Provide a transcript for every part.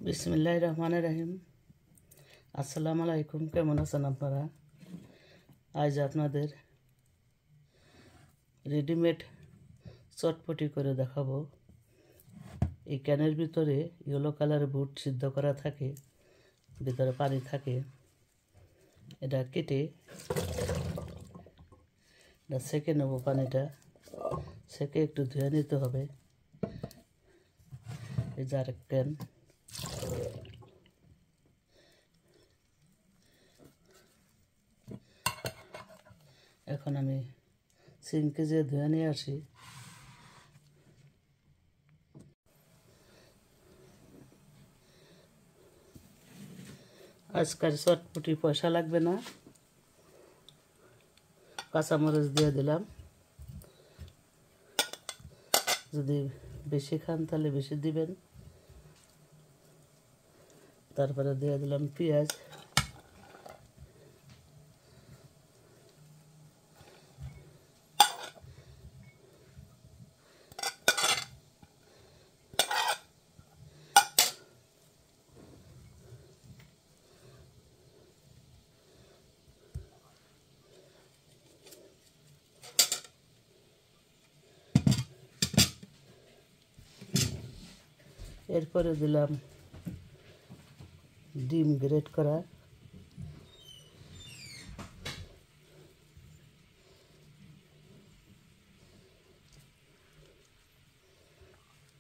বিসমিল্লাহির রহমানির রহিম। আসসালামু আলাইকুম। কেমন আছেন আপনারা? আজ আপনাদের রেডিমেড চটপটি করে দেখাবো। এই ক্যানের ভিতরে ইয়েলো কালার বুট সিদ্ধ করা থাকে, ভিতরে পানি থাকে। এটা কেটে এটা সেকে নেবো। পানিটা সেকে একটু ধুয়ে নিতে হবে। এই যে আরেক ক্যান। এখন আমি সিঙ্কে যেয়ে ধুয়ে নিয়ে আসি। আজকাল চটপটি পয়সা লাগবে না, কাঁচামরিচ দিয়ে দিলাম। যদি বেশি খান তাহলে বেশি দিবেন। তারপরে দিয়ে দিলাম পেঁয়াজ, এরপরে দিলাম ডিম গ্রেট করা,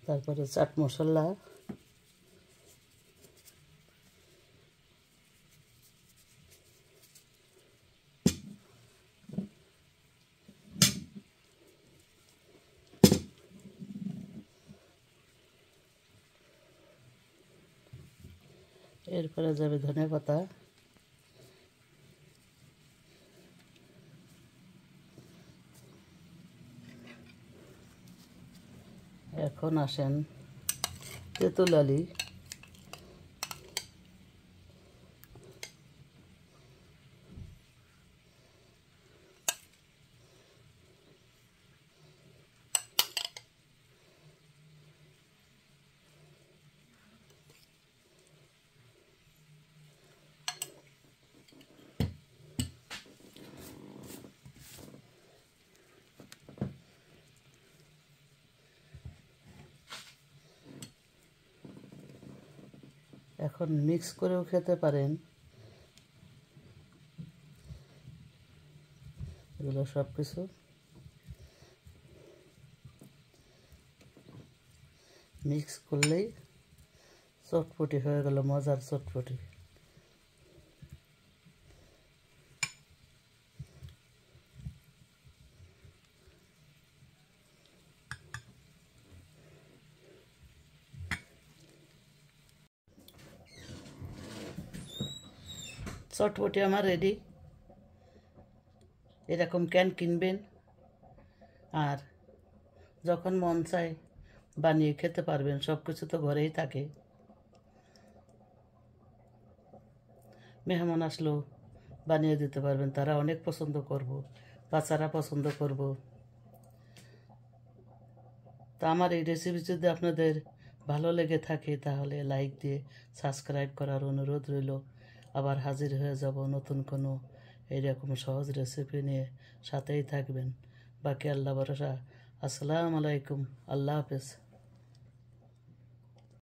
তারপরে চাট মশলা, এরপরে যাবে ধনে পাতা, এখন আসেন তেঁতুল আলি, এখন মিক্স করেও খেতে পারেন। এগুলো সব কিছু মিক্স করলেই চটপটি হয়ে গেল, মজার চটপটি। চটপটি আমার রেডি। এরকম ক্যান কিনবেন আর যখন মন চায় বানিয়ে খেতে পারবেন। সব কিছু তো ঘরেই থাকে। মেহমান আসলেও বানিয়ে দিতে পারবেন, তারা অনেক পছন্দ করব, বাচ্চারা পছন্দ করব। তা আমার এই রেসিপি যদি আপনাদের ভালো লেগে থাকে তাহলে লাইক দিয়ে সাবস্ক্রাইব করার অনুরোধ রইল। আবার হাজির হয়ে যাব নতুন কোনো এইরকম সহজ রেসিপি নিয়ে। সাথেই থাকবেন। বাকি আল্লাহ ভরসা। আসসালামু আলাইকুম। আল্লাহ হাফেজ।